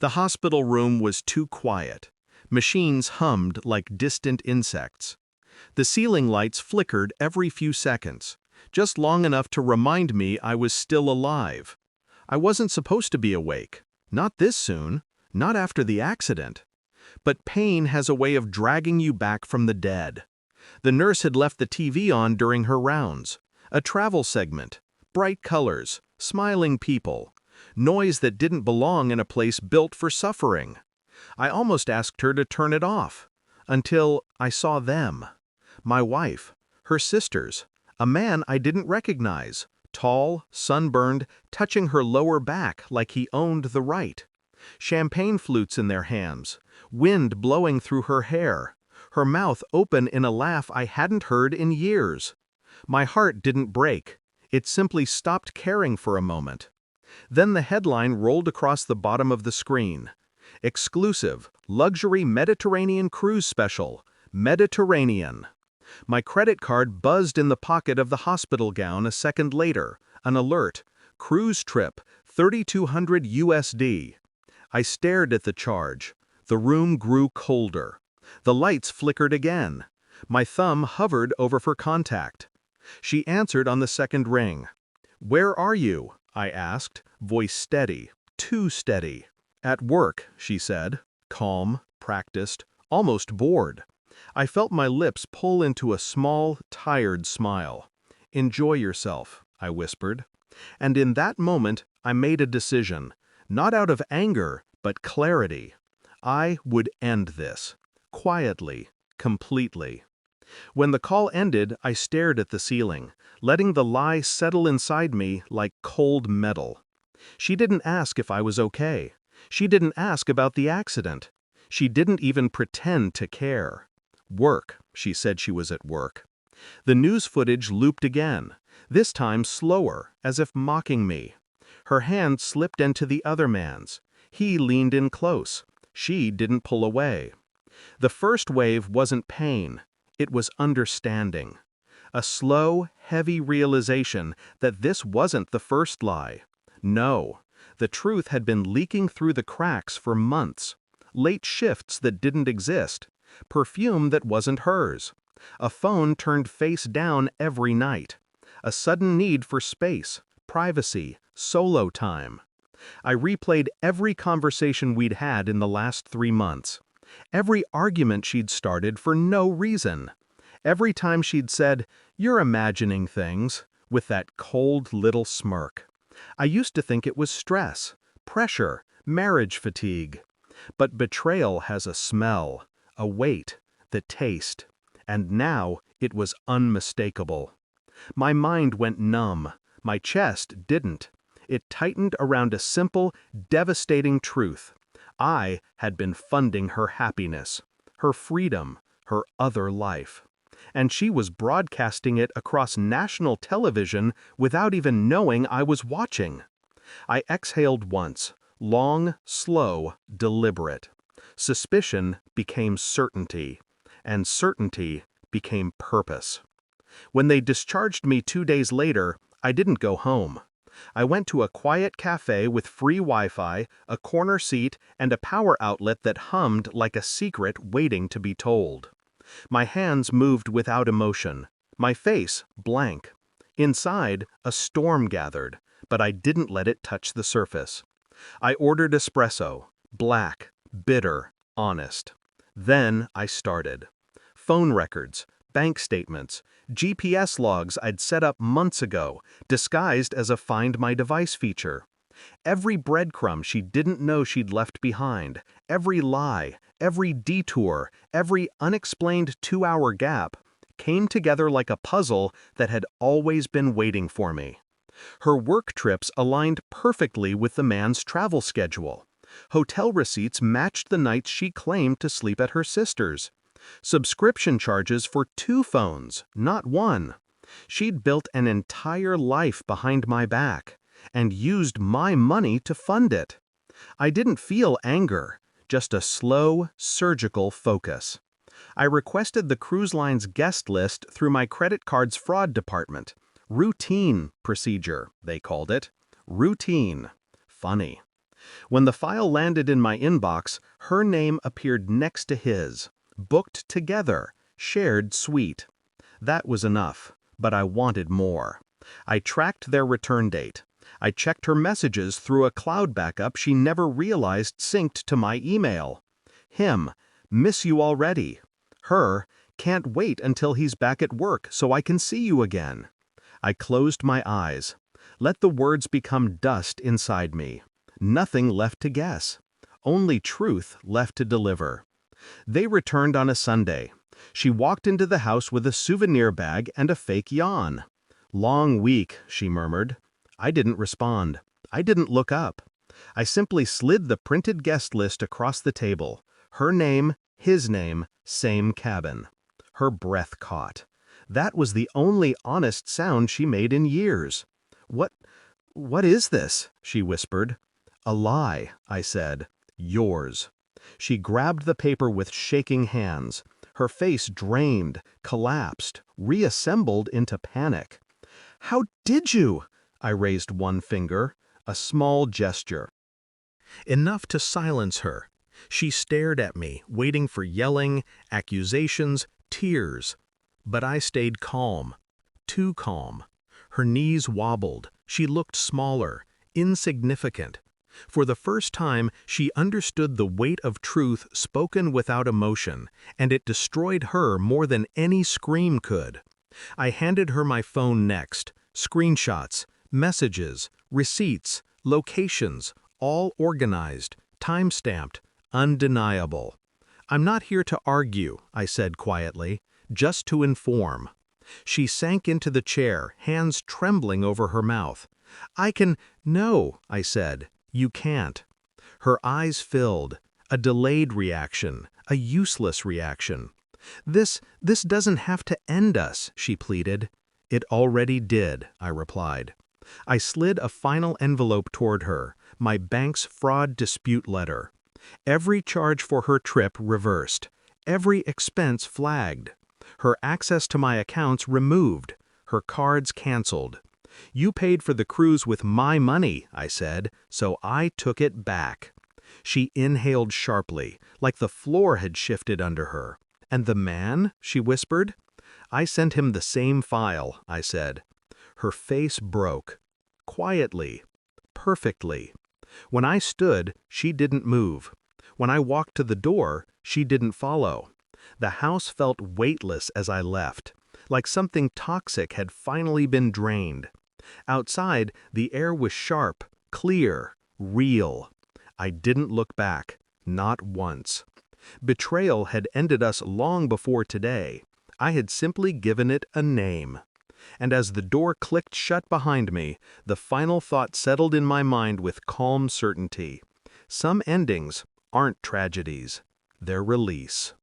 The hospital room was too quiet. Machines hummed like distant insects. The ceiling lights flickered every few seconds, just long enough to remind me I was still alive. I wasn't supposed to be awake. Not this soon. Not after the accident. But pain has a way of dragging you back from the dead. The nurse had left the TV on during her rounds. A travel segment. Bright colors. Smiling people. Noise that didn't belong in a place built for suffering. I almost asked her to turn it off. Until I saw them. My wife. Her sisters. A man I didn't recognize. Tall, sunburned, touching her lower back like he owned the right. Champagne flutes in their hands. Wind blowing through her hair. Her mouth open in a laugh I hadn't heard in years. My heart didn't break. It simply stopped caring for a moment. Then the headline rolled across the bottom of the screen. Exclusive, luxury Mediterranean cruise special. Mediterranean. My credit card buzzed in the pocket of the hospital gown a second later. An alert. Cruise trip, $3,200 USD. I stared at the charge. The room grew colder. The lights flickered again. My thumb hovered over for contact. She answered on the second ring. "Where are you?" I asked, voice steady, too steady. "At work," she said, calm, practiced, almost bored. I felt my lips pull into a small, tired smile. "Enjoy yourself," I whispered. And in that moment, I made a decision, not out of anger, but clarity. I would end this. Quietly, completely. When the call ended, I stared at the ceiling, letting the lie settle inside me like cold metal. She didn't ask if I was okay. She didn't ask about the accident. She didn't even pretend to care. Work, she said she was at work. The news footage looped again, this time slower, as if mocking me. Her hand slipped into the other man's. He leaned in close. She didn't pull away. The first wave wasn't pain. It was understanding. A slow, heavy realization that this wasn't the first lie. No, the truth had been leaking through the cracks for months. Late shifts that didn't exist. Perfume that wasn't hers. A phone turned face down every night. A sudden need for space, privacy, solo time. I replayed every conversation we'd had in the last 3 months. Every argument she'd started for no reason. Every time she'd said, "You're imagining things," with that cold little smirk. I used to think it was stress, pressure, marriage fatigue. But betrayal has a smell, a weight, the taste. And now it was unmistakable. My mind went numb. My chest didn't. It tightened around a simple, devastating truth. I had been funding her happiness, her freedom, her other life. And she was broadcasting it across national television without even knowing I was watching. I exhaled once, long, slow, deliberate. Suspicion became certainty, and certainty became purpose. When they discharged me 2 days later, I didn't go home. I went to a quiet cafe with free Wi-Fi, a corner seat, and a power outlet that hummed like a secret waiting to be told. My hands moved without emotion, my face blank. Inside, a storm gathered, but I didn't let it touch the surface. I ordered espresso, black, bitter, honest. Then I started. Phone records, bank statements, GPS logs I'd set up months ago, disguised as a Find My Device feature. Every breadcrumb she didn't know she'd left behind, every lie, every detour, every unexplained 2-hour gap, came together like a puzzle that had always been waiting for me. Her work trips aligned perfectly with the man's travel schedule. Hotel receipts matched the nights she claimed to sleep at her sister's. Subscription charges for 2 phones, not 1. She'd built an entire life behind my back, and used my money to fund it. I didn't feel anger, just a slow, surgical focus. I requested the cruise line's guest list through my credit card's fraud department. Routine procedure, they called it. Routine. Funny. When the file landed in my inbox, her name appeared next to his. Booked together. Shared suite. That was enough, but I wanted more. I tracked their return date. I checked her messages through a cloud backup she never realized synced to my email. Him, miss you already. Her, can't wait until he's back at work so I can see you again. I closed my eyes. Let the words become dust inside me. Nothing left to guess. Only truth left to deliver. They returned on a Sunday. She walked into the house with a souvenir bag and a fake yawn. Long week, she murmured. I didn't respond. I didn't look up. I simply slid the printed guest list across the table. Her name, his name, same cabin. Her breath caught. That was the only honest sound she made in years. What is this? She whispered. A lie, I said. Yours. She grabbed the paper with shaking hands. Her face drained, collapsed, reassembled into panic. How did you? I raised one finger, a small gesture. Enough to silence her. She stared at me, waiting for yelling, accusations, tears. But I stayed calm. Too calm. Her knees wobbled. She looked smaller, insignificant. For the first time, she understood the weight of truth spoken without emotion, and it destroyed her more than any scream could. I handed her my phone next. Screenshots, messages, receipts, locations, all organized, time-stamped, undeniable. I'm not here to argue, I said quietly, just to inform. She sank into the chair, hands trembling over her mouth. No, I said. You can't. Her eyes filled. A delayed reaction, a useless reaction. This doesn't have to end us, she pleaded. It already did, I replied. I slid a final envelope toward her, my bank's fraud dispute letter. Every charge for her trip reversed. Every expense flagged. Her access to my accounts removed. Her cards canceled. You paid for the cruise with my money, I said, so I took it back. She inhaled sharply, like the floor had shifted under her. And the man? She whispered. I sent him the same file, I said. Her face broke. Quietly. Perfectly. When I stood, she didn't move. When I walked to the door, she didn't follow. The house felt weightless as I left, like something toxic had finally been drained. Outside, the air was sharp, clear, real. I didn't look back, not once. Betrayal had ended us long before today. I had simply given it a name. And as the door clicked shut behind me, the final thought settled in my mind with calm certainty. Some endings aren't tragedies, they're release.